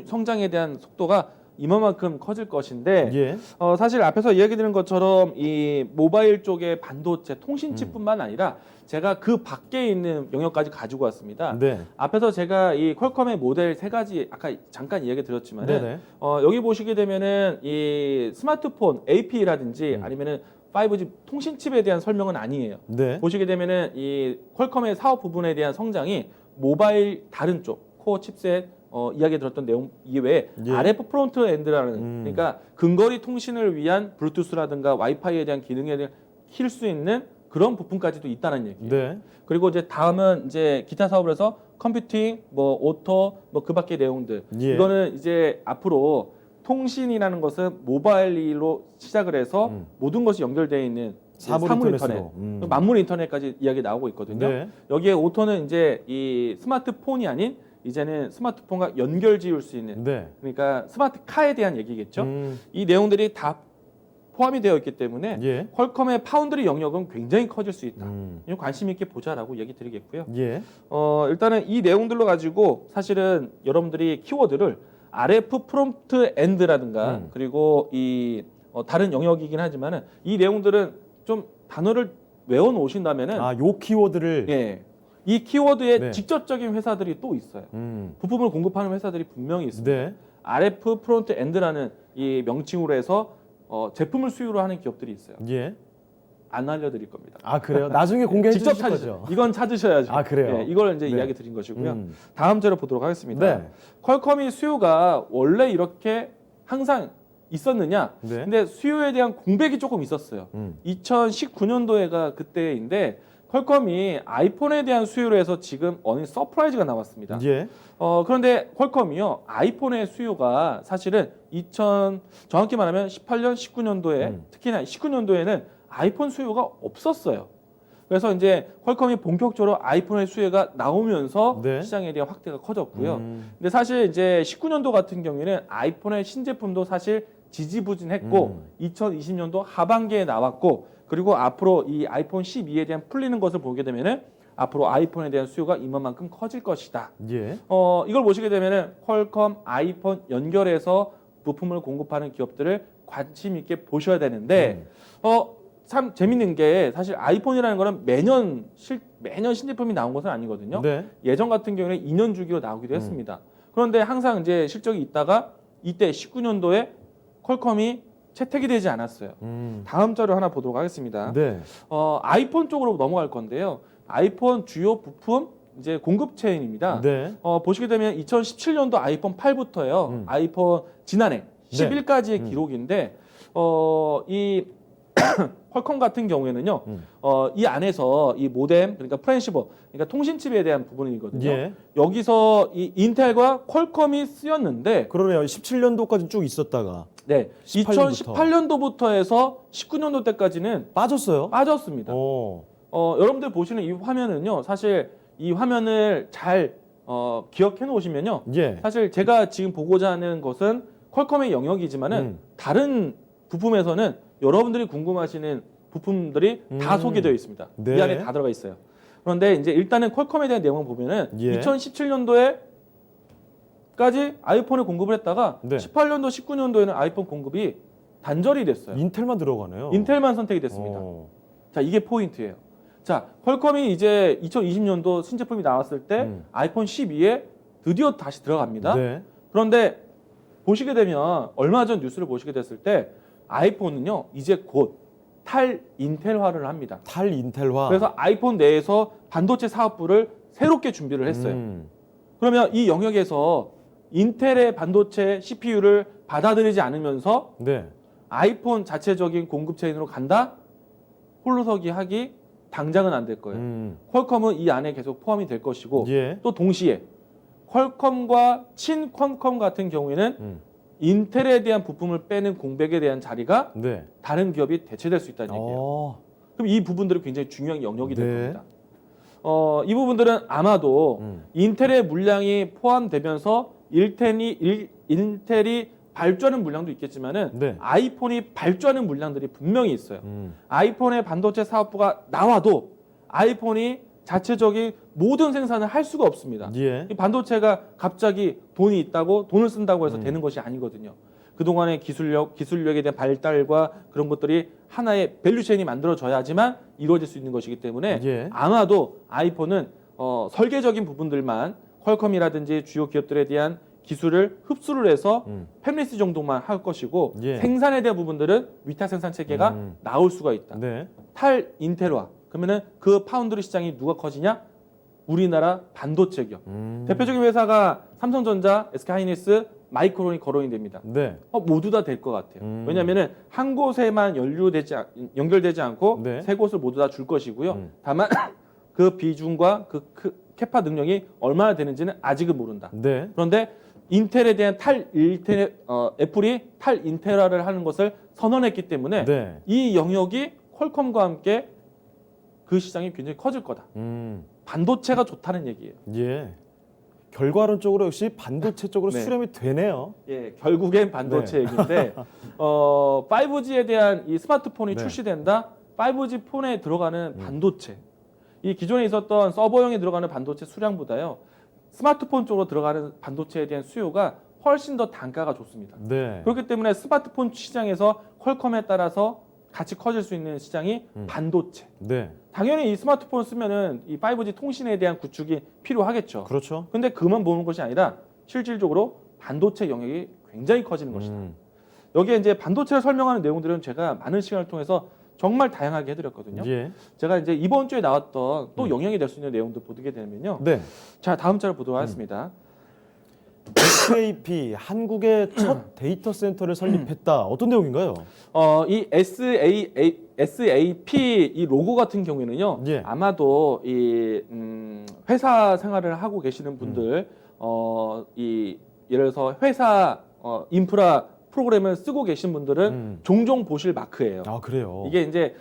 B: 성장에 대한 속도가 이만큼 커질 것인데
A: 예.
B: 사실 앞에서 이야기 드린 것처럼 이 모바일 쪽의 반도체 통신칩뿐만 아니라 제가 그 밖에 있는 영역까지 가지고 왔습니다.
A: 네.
B: 앞에서 제가 이 퀄컴의 모델 세 가지 아까 잠깐 이야기 드렸지만
A: 네네.
B: 여기 보시게 되면은 이 스마트폰 AP라든지 아니면은 5G 통신칩에 대한 설명은 아니에요.
A: 네.
B: 보시게 되면은 이 퀄컴의 사업 부분에 대한 성장이 모바일 다른 쪽 코어 칩셋 이야기 들었던 내용 이외에
A: 예.
B: RF 프론트 엔드라는 그러니까 근거리 통신을 위한 블루투스라든가 와이파이에 대한 기능을 킬 수 있는 그런 부품까지도 있다는 얘기예요.
A: 네.
B: 그리고 이제 다음은 이제 기타 사업을 해서 컴퓨팅, 뭐 오토, 뭐 그 밖의 내용들.
A: 예.
B: 이거는 이제 앞으로 통신이라는 것은 모바일로 시작을 해서 모든 것이 연결되어 있는
A: 사물 인터넷으로.
B: 만물 인터넷까지 이야기 나오고 있거든요.
A: 네.
B: 여기에 오토는 이제 이 스마트폰이 아닌 이제는 스마트폰과 연결 지을 수 있는
A: 네.
B: 그러니까 스마트카에 대한 얘기겠죠.
A: 음.
B: 이 내용들이 다 포함이 되어 있기 때문에
A: 예.
B: 퀄컴의 파운드리 영역은 굉장히 커질 수 있다.
A: 음.
B: 이거 관심 있게 보자라고 얘기 드리겠고요.
A: 예.
B: 일단은 이 내용들로 가지고 사실은 여러분들이 키워드를 RF 프롬프트 엔드라든가 그리고 이 다른 영역이긴 하지만은 이 내용들은 좀 단어를 외워 놓으신다면은
A: 요 키워드를
B: 예. 이 키워드에
A: 네.
B: 직접적인 회사들이 또 있어요. 부품을 공급하는 회사들이 분명히 있습니다.
A: 네.
B: RF 프론트 엔드라는 이 명칭으로 해서 제품을 수요로 하는 기업들이 있어요.
A: 예.
B: 안 알려드릴 겁니다.
A: 그래요? 나중에 공개해
B: 직접
A: 주실
B: 찾으셔요.
A: 거죠?
B: 이건 찾으셔야죠.
A: 그래요?
B: 예, 이걸 이제
A: 네.
B: 이야기 드린 것이고요.
A: 음.
B: 다음 자료 보도록 하겠습니다.
A: 네.
B: 퀄컴이 수요가 원래 이렇게 항상 있었느냐?
A: 네.
B: 근데 수요에 대한 공백이 조금 있었어요. 2019년도에가 그때인데 퀄컴이 아이폰에 대한 수요로 해서 지금 어느 서프라이즈가 나왔습니다.
A: 예.
B: 그런데 퀄컴이요 아이폰의 수요가 사실은 정확히 말하면 18년, 19년도에 특히나 19년도에는 아이폰 수요가 없었어요. 그래서 이제 퀄컴이 본격적으로 아이폰의 수요가 나오면서
A: 네.
B: 시장에 대한 확대가 커졌고요. 근데 사실 이제 19년도 같은 경우에는 아이폰의 신제품도 사실 지지부진했고 2020년도 하반기에 나왔고 그리고 앞으로 이 아이폰 12에 대한 풀리는 것을 보게 되면은 앞으로 아이폰에 대한 수요가 이만큼 커질 것이다.
A: 예.
B: 이걸 보시게 되면은 퀄컴 아이폰 연결해서 부품을 공급하는 기업들을 관심 있게 보셔야 되는데 참 재밌는 게 사실 아이폰이라는 거는 매년 신제품이 나온 것은 아니거든요.
A: 네.
B: 예전 같은 경우는 2년 주기로 나오기도 했습니다. 그런데 항상 이제 실적이 있다가 이때 19년도에 퀄컴이 채택이 되지 않았어요. 다음 자료 하나 보도록 하겠습니다.
A: 네.
B: 아이폰 쪽으로 넘어갈 건데요. 아이폰 주요 부품 이제 공급 체인입니다.
A: 네.
B: 보시게 되면 2017년도 아이폰 8부터요. 아이폰 지난해 10일까지의 기록인데 이 퀄컴 같은 경우에는요. 이 안에서 이 모뎀 그러니까 프렌시버 그러니까 통신칩에 대한 부분이거든요.
A: 예.
B: 여기서 이 인텔과 퀄컴이 쓰였는데
A: 그러네요. 17년도까지 쭉 있었다가
B: 네,
A: 18년부터.
B: 2018년도부터 해서 19년도 때까지는
A: 빠졌어요.
B: 빠졌습니다. 여러분들 보시는 이 화면은요. 사실 이 화면을 잘 기억해 놓으시면요.
A: 예.
B: 사실 제가 지금 보고자 하는 것은 퀄컴의 영역이지만은 다른 부품에서는 여러분들이 궁금하시는 부품들이 다 소개되어 있습니다.
A: 네.
B: 이 안에 다 들어가 있어요. 그런데 이제 일단은 퀄컴에 대한 내용을 보면은
A: 예.
B: 2017년도에 까지 아이폰을 공급을 했다가
A: 네.
B: 18년도, 19년도에는 아이폰 공급이 단절이 됐어요.
A: 인텔만 들어가네요.
B: 인텔만 선택이 됐습니다. 자, 이게 포인트예요. 자, 퀄컴이 이제 2020년도 신제품이 나왔을 때 아이폰 12에 드디어 다시 들어갑니다.
A: 네.
B: 그런데 보시게 되면 얼마 전 뉴스를 보시게 됐을 때 아이폰은요 이제 곧 탈인텔화를 합니다.
A: 탈인텔화.
B: 그래서 아이폰 내에서 반도체 사업부를 새롭게 준비를 했어요. 그러면 이 영역에서 인텔의 반도체 CPU를 받아들이지 않으면서
A: 네.
B: 아이폰 자체적인 공급 체인으로 간다? 홀로서기 하기 당장은 안 될 거예요. 퀄컴은 이 안에 계속 포함이 될 것이고
A: 예.
B: 또 동시에 퀄컴과 친퀄컴 같은 경우에는 인텔에 대한 부품을 빼는 공백에 대한 자리가
A: 네.
B: 다른 기업이 대체될 수 있다는 얘기예요. 그럼 이 부분들이 굉장히 중요한 영역이 될
A: 네.
B: 겁니다. 이 부분들은 아마도 인텔의 물량이 포함되면서 인텔이 발주하는 물량도 있겠지만은
A: 네.
B: 아이폰이 발주하는 물량들이 분명히 있어요. 아이폰의 반도체 사업부가 나와도 아이폰이 자체적인 모든 생산을 할 수가 없습니다.
A: 예.
B: 이 반도체가 갑자기 돈이 있다고 돈을 쓴다고 해서 되는 것이 아니거든요. 그동안의 기술력에 대한 발달과 그런 것들이 하나의 밸류체인이 만들어져야지만 이루어질 수 있는 것이기 때문에
A: 예.
B: 아마도 아이폰은 설계적인 부분들만 퀄컴이라든지 주요 기업들에 대한 기술을 흡수를 해서 팹리스 정도만 할 것이고
A: 예.
B: 생산에 대한 부분들은 위탁 생산 체계가 나올 수가 있다.
A: 네.
B: 탈인텔화 그러면은 그 파운드리 시장이 누가 커지냐? 우리나라 반도체 기업. 대표적인 회사가 삼성전자, SK하이닉스, 마이크론이 거론이 됩니다.
A: 네.
B: 모두 다 될 것 같아요. 왜냐하면은 한 곳에만 연결되지 않고
A: 네.
B: 세 곳을 모두 다 줄 것이고요. 다만 그 비중과 그 캐파 능력이 얼마나 되는지는 아직은 모른다.
A: 네.
B: 그런데 인텔에 대한 애플이 탈인텔화를 하는 것을 선언했기 때문에
A: 네.
B: 이 영역이 퀄컴과 함께 그 시장이 굉장히 커질 거다. 반도체가 좋다는 얘기예요.
A: 예. 결과론적으로 역시 반도체 쪽으로
B: 네.
A: 수렴이 되네요.
B: 예, 결국엔 반도체 얘기인데 5G에 대한 이 스마트폰이
A: 네.
B: 출시된다. 5G 폰에 들어가는 반도체. 이 기존에 있었던 서버용에 들어가는 반도체 수량보다요. 스마트폰 쪽으로 들어가는 반도체에 대한 수요가 훨씬 더 단가가 좋습니다.
A: 네.
B: 그렇기 때문에 스마트폰 시장에서 퀄컴에 따라서 같이 커질 수 있는 시장이 반도체.
A: 네.
B: 당연히 이 스마트폰 쓰면은 이 5G 통신에 대한 구축이 필요하겠죠.
A: 그렇죠.
B: 근데 그만 보는 것이 아니라 실질적으로 반도체 영역이 굉장히 커지는 것이다. 여기에 이제 반도체를 설명하는 내용들은 제가 많은 시간을 통해서 정말 다양하게 해드렸거든요.
A: 예.
B: 제가 이제 이번 주에 나왔던 또 영향이 될 수 있는 내용들 보게 되면요.
A: 네.
B: 자, 다음 자를 보도록 하겠습니다.
A: SAP 한국의 첫 데이터 센터를 설립했다. 어떤 내용인가요?
B: 이 SAP 이 로고 같은 경우에는요.
A: 예.
B: 아마도 이 회사 생활을 하고 계시는 분들, 이 예를 들어서 회사 인프라 프로그램을 쓰고 계신 분들은 종종 보실 마크예요.
A: 아, 그래요.
B: 이게 이제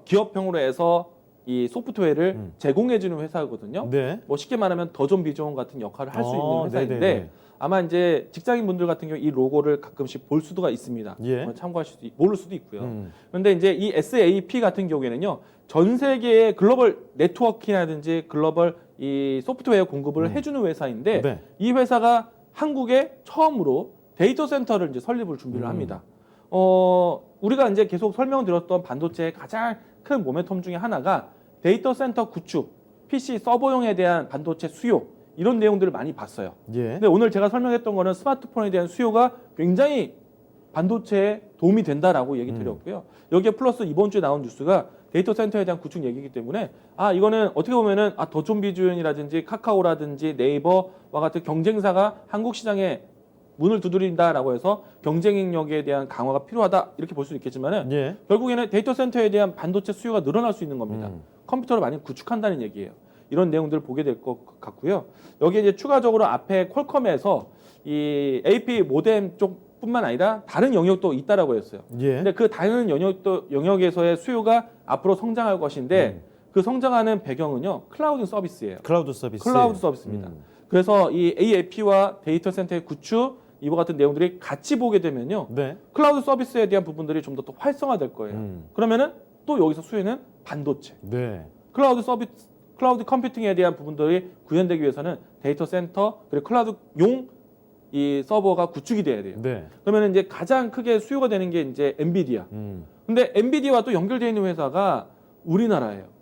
B: 기업형으로 해서 이 소프트웨어를 제공해주는 회사거든요.
A: 네.
B: 뭐 쉽게 말하면 더존 비존 같은 역할을 할 수 있는 회사인데
A: 네네네.
B: 아마 이제 직장인분들 같은 경우 이 로고를 가끔씩 볼 수가 있습니다.
A: 예.
B: 참고할 수도 모를 수도 있고요. 그런데 이제 이 SAP 같은 경우에는요, 전 세계의 글로벌 네트워킹이라든지 글로벌 이 소프트웨어 공급을 해주는 회사인데
A: 네.
B: 이 회사가 한국에 처음으로 데이터 센터를 이제 설립을 준비를 합니다. 우리가 이제 계속 설명드렸던 반도체의 가장 큰 모멘텀 중에 하나가 데이터 센터 구축, PC 서버용에 대한 반도체 수요 이런 내용들을 많이 봤어요.
A: 예.
B: 근데 오늘 제가 설명했던 거는 스마트폰에 대한 수요가 굉장히 반도체에 도움이 된다라고 얘기 드렸고요. 여기에 플러스 이번 주에 나온 뉴스가 데이터 센터에 대한 구축 얘기이기 때문에 이거는 어떻게 보면은 더존비주연이라든지 카카오라든지 네이버와 같은 경쟁사가 한국 시장에 문을 두드린다라고 해서 경쟁력에 대한 강화가 필요하다 이렇게 볼 수 있겠지만은
A: 예.
B: 결국에는 데이터 센터에 대한 반도체 수요가 늘어날 수 있는 겁니다. 컴퓨터를 많이 구축한다는 얘기예요. 이런 내용들을 보게 될 것 같고요. 여기에 이제 추가적으로 앞에 퀄컴에서 이 AP 모뎀 쪽뿐만 아니라 다른 영역도 있다라고 했어요.
A: 예.
B: 근데 그 다른 영역에서의 수요가 앞으로 성장할 것인데 그 성장하는 배경은요 클라우드 서비스예요.
A: 클라우드 서비스.
B: 클라우드 서비스입니다. 그래서 이 AAP와 데이터 센터의 구축 이와 같은 내용들이 같이 보게 되면요
A: 네.
B: 클라우드 서비스에 대한 부분들이 좀 더 또 활성화될 거예요. 그러면은 또 여기서 수요는 반도체,
A: 네.
B: 클라우드 서비스, 클라우드 컴퓨팅에 대한 부분들이 구현되기 위해서는 데이터 센터 그리고 클라우드용 이 서버가 구축이 돼야 돼요.
A: 네.
B: 그러면 이제 가장 크게 수요가 되는 게 이제 엔비디아. 근데 엔비디아와 또 연결되어 있는 회사가 우리나라예요.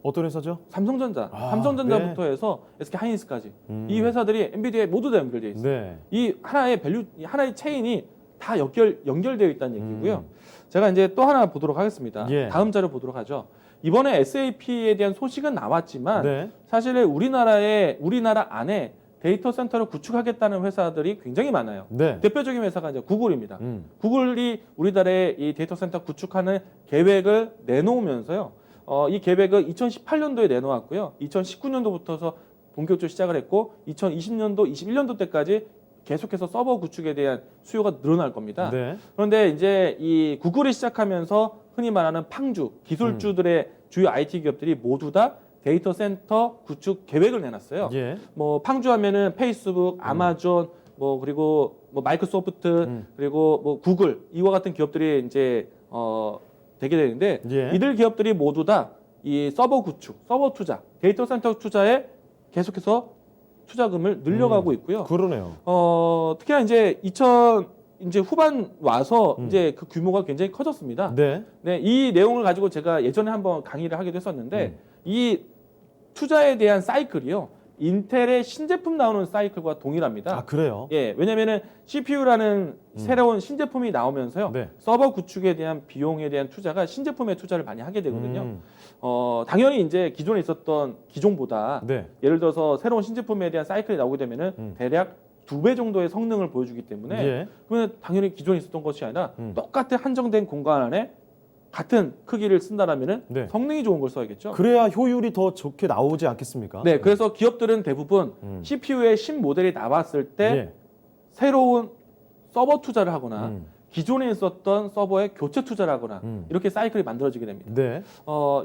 A: 어떤 회사죠?
B: 삼성전자,
A: 아,
B: 삼성전자부터 해서 SK 하이닉스까지 이 회사들이 엔비디아에 모두 다 연결되어 있어요.
A: 네.
B: 이 하나의 밸류, 하나의 체인이 다 연결되어 있다는 얘기고요. 제가 이제 또 하나 보도록 하겠습니다.
A: 예.
B: 다음 자료 보도록 하죠. 이번에 SAP에 대한 소식은 나왔지만
A: 네.
B: 사실 우리나라 안에 데이터 센터를 구축하겠다는 회사들이 굉장히 많아요.
A: 네.
B: 대표적인 회사가 이제 구글입니다. 구글이 우리나라에 이 데이터 센터 구축하는 계획을 내놓으면서요. 이 계획을 2018년도에 내놓았고요. 2019년도부터서 본격적으로 시작을 했고 2020년도, 21년도 때까지 계속해서 서버 구축에 대한 수요가 늘어날 겁니다.
A: 네.
B: 그런데 이제 이 구글이 시작하면서 흔히 말하는 팡주, 기술주들의 주요 IT 기업들이 모두 다 데이터 센터 구축 계획을 내놨어요.
A: 예.
B: 뭐 팡주 하면은 페이스북, 아마존, 뭐 그리고 뭐 마이크로소프트, 그리고 뭐 구글 이와 같은 기업들이 이제 되게 되는데
A: 예.
B: 이들 기업들이 모두 다 이 서버 구축, 서버 투자, 데이터 센터 투자에 계속해서 투자금을 늘려가고 있고요.
A: 그러네요.
B: 특히나 이제 이제 후반 와서 이제 그 규모가 굉장히 커졌습니다.
A: 네.
B: 네, 이 내용을 가지고 제가 예전에 한번 강의를 하기도 했었는데 이 투자에 대한 사이클이요. 인텔의 신제품 나오는 사이클과 동일합니다.
A: 아, 그래요?
B: 예, 왜냐면은 CPU라는 새로운 신제품이 나오면서요.
A: 네.
B: 서버 구축에 대한 비용에 대한 투자가 신제품에 투자를 많이 하게 되거든요. 당연히 이제 기존에 있었던 기종보다
A: 네.
B: 예를 들어서 새로운 신제품에 대한 사이클이 나오게 되면은 대략 2배 정도의 성능을 보여주기 때문에
A: 예.
B: 그러면 당연히 기존에 있었던 것이 아니라 똑같은 한정된 공간 안에 같은 크기를 쓴다라면은
A: 네.
B: 성능이 좋은 걸 써야겠죠.
A: 그래야 효율이 더 좋게 나오지 않겠습니까?
B: 네, 그래서 기업들은 대부분 CPU의 신모델이 나왔을 때
A: 예.
B: 새로운 서버 투자를 하거나 기존에 있었던 서버에 교체 투자를 하거나 이렇게 사이클이 만들어지게 됩니다.
A: 네.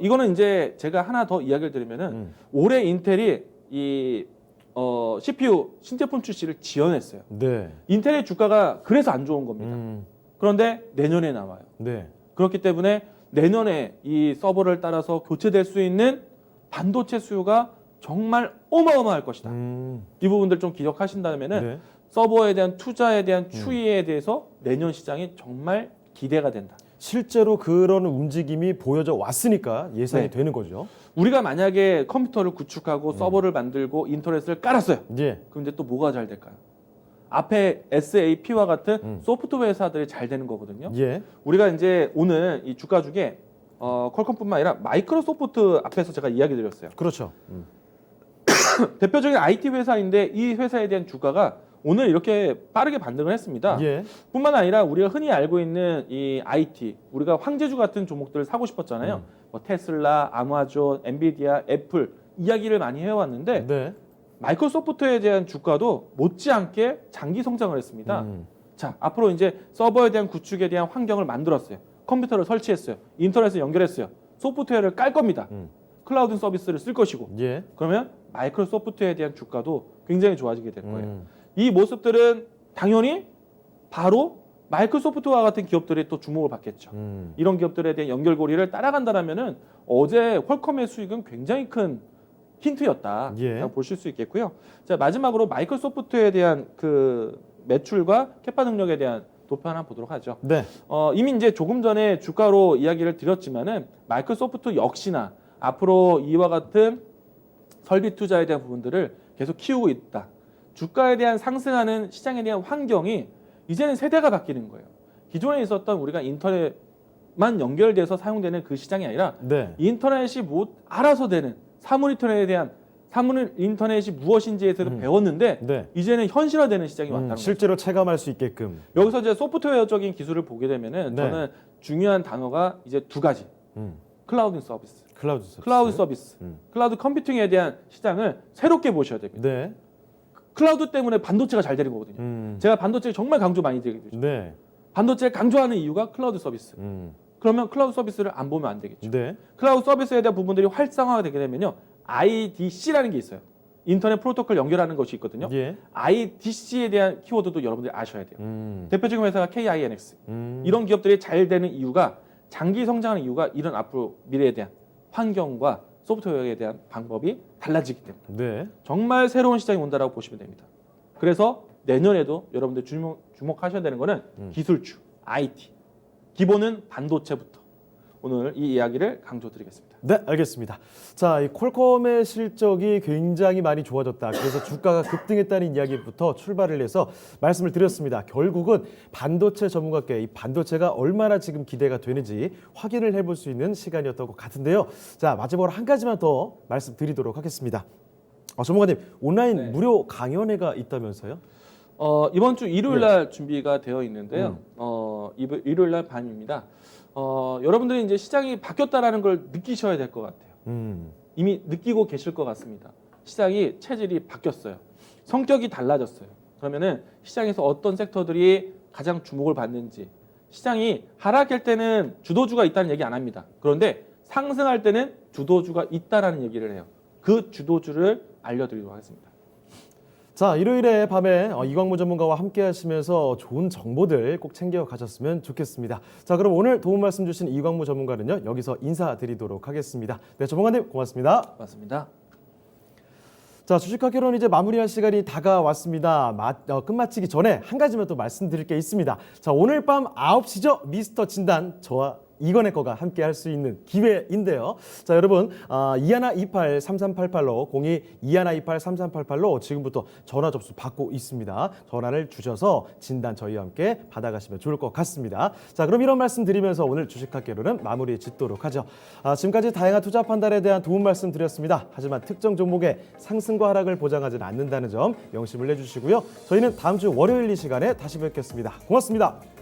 B: 이거는 이제 제가 하나 더 이야기를 드리면은 올해 인텔이 이 CPU 신제품 출시를 지연했어요.
A: 네.
B: 인텔의 주가가 그래서 안 좋은 겁니다. 그런데 내년에 나와요.
A: 네.
B: 그렇기 때문에 내년에 이 서버를 따라서 교체될 수 있는 반도체 수요가 정말 어마어마할 것이다. 이 부분들 좀 기억하신다면은
A: 네.
B: 서버에 대한 투자에 대한 추이에 대해서 내년 시장이 정말 기대가 된다.
A: 실제로 그런 움직임이 보여져 왔으니까 예상이
B: 네.
A: 되는 거죠.
B: 우리가 만약에 컴퓨터를 구축하고 서버를 만들고 인터넷을 깔았어요.
A: 예.
B: 그럼 이제 또 뭐가 잘 될까요? 앞에 SAP와 같은 소프트웨어 회사들이 잘 되는 거거든요.
A: 예.
B: 우리가 이제 오늘 이 주가 중에 퀄컴뿐만 아니라 마이크로소프트 앞에서 제가 이야기 드렸어요.
A: 그렇죠.
B: 대표적인 IT 회사인데 이 회사에 대한 주가가 오늘 이렇게 빠르게 반등을 했습니다.
A: 예.
B: 뿐만 아니라 우리가 흔히 알고 있는 이 IT, 우리가 황제주 같은 종목들을 사고 싶었잖아요. 뭐 테슬라, 아마존, 엔비디아, 애플 이야기를 많이 해왔는데
A: 네.
B: 마이크로소프트에 대한 주가도 못지않게 장기 성장을 했습니다. 자, 앞으로 이제 서버에 대한 구축에 대한 환경을 만들었어요. 컴퓨터를 설치했어요. 인터넷을 연결했어요. 소프트웨어를 깔 겁니다. 클라우드 서비스를 쓸 것이고.
A: 예.
B: 그러면 마이크로소프트에 대한 주가도 굉장히 좋아지게 될 거예요. 이 모습들은 당연히 바로 마이크로소프트와 같은 기업들이 또 주목을 받겠죠. 이런 기업들에 대한 연결고리를 따라간다라면은 어제 퀄컴의 수익은 굉장히 큰 힌트였다.
A: 예.
B: 보실 수 있겠고요. 자, 마지막으로 마이크로소프트에 대한 그 매출과 캐파 능력에 대한 도표 하나 보도록 하죠.
A: 네.
B: 이미 이제 조금 전에 주가로 이야기를 드렸지만은 마이크로소프트 역시나 앞으로 이와 같은 설비 투자에 대한 부분들을 계속 키우고 있다. 주가에 대한 상승하는 시장에 대한 환경이 이제는 세대가 바뀌는 거예요. 기존에 있었던 우리가 인터넷만 연결돼서 사용되는 그 시장이 아니라
A: 네.
B: 인터넷이 뭐 알아서 되는 사물 인터넷에 대한 사물 인터넷이 무엇인지에 대해서 배웠는데
A: 네.
B: 이제는 현실화되는 시장이 왔다는 거죠.
A: 실제로 체감할 수 있게끔.
B: 여기서 이제 소프트웨어적인 기술을 보게 되면은
A: 네.
B: 저는 중요한 단어가 이제 두 가지. 클라우드 서비스.
A: 클라우드 서비스.
B: 클라우드 서비스. 클라우드 컴퓨팅에 대한 시장을 새롭게 보셔야 됩니다.
A: 네.
B: 클라우드 때문에 반도체가 잘 되는 거거든요. 제가 반도체를 정말 강조 많이 드리거든요.
A: 네.
B: 반도체를 강조하는 이유가 클라우드 서비스. 그러면 클라우드 서비스를 안 보면 안 되겠죠.
A: 네.
B: 클라우드 서비스에 대한 부분들이 활성화가 되게 되면요. IDC라는 게 있어요. 인터넷 프로토콜 연결하는 것이 있거든요.
A: 예.
B: IDC에 대한 키워드도 여러분들이 아셔야 돼요. 대표적인 회사가 KINX. 이런 기업들이 잘 되는 이유가 장기 성장하는 이유가 이런 앞으로 미래에 대한 환경과 소프트웨어에 대한 방법이 달라지기 때문에
A: 네.
B: 정말 새로운 시장이 온다라고 보시면 됩니다. 그래서 내년에도 여러분들 주목하셔야 되는 거는 기술주, IT. 기본은 반도체부터. 오늘 이 이야기를 강조드리겠습니다.
A: 네, 알겠습니다. 자, 이 퀄컴의 실적이 굉장히 많이 좋아졌다. 그래서 주가가 급등했다는 이야기부터 출발을 해서 말씀을 드렸습니다. 결국은 반도체 전문가께 이 반도체가 얼마나 지금 기대가 되는지 확인을 해볼 수 있는 시간이었던 것 같은데요. 자, 마지막으로 한 가지만 더 말씀드리도록 하겠습니다. 전문가님, 온라인
B: 네.
A: 무료 강연회가 있다면서요?
B: 이번 주 일요일 날 준비가 되어 있는데요. 일요일 날 밤입니다. 여러분들이 이제 시장이 바뀌었다라는 걸 느끼셔야 될 것 같아요. 이미 느끼고 계실 것 같습니다. 시장이 체질이 바뀌었어요. 성격이 달라졌어요. 그러면은 시장에서 어떤 섹터들이 가장 주목을 받는지, 시장이 하락할 때는 주도주가 있다는 얘기 안 합니다. 그런데 상승할 때는 주도주가 있다라는 얘기를 해요. 그 주도주를 알려드리도록 하겠습니다.
A: 자, 일요일에 밤에 이광무 전문가와 함께 하시면서 좋은 정보들 꼭 챙겨 가셨으면 좋겠습니다. 자, 그럼 오늘 도움 말씀 주신 이광무 전문가는요, 여기서 인사드리도록 하겠습니다. 네, 전문가님 고맙습니다.
B: 맞습니다.
A: 자, 주식학개론 이제 마무리할 시간이 다가왔습니다. 끝마치기 전에 한 가지만 또 말씀드릴 게 있습니다. 자, 오늘 밤 9시죠. 미스터 진단 저와 이건의 거가 함께 할 수 있는 기회인데요. 자, 여러분 2128-3388로 02-2128-3388로 지금부터 전화 접수 받고 있습니다. 전화를 주셔서 진단 저희와 함께 받아가시면 좋을 것 같습니다. 자, 그럼 이런 말씀 드리면서 오늘 주식학개론은 마무리 짓도록 하죠. 지금까지 다양한 투자 판단에 대한 도움 말씀 드렸습니다. 하지만 특정 종목의 상승과 하락을 보장하지는 않는다는 점 명심을 해주시고요. 저희는 다음 주 월요일 이 시간에 다시 뵙겠습니다. 고맙습니다.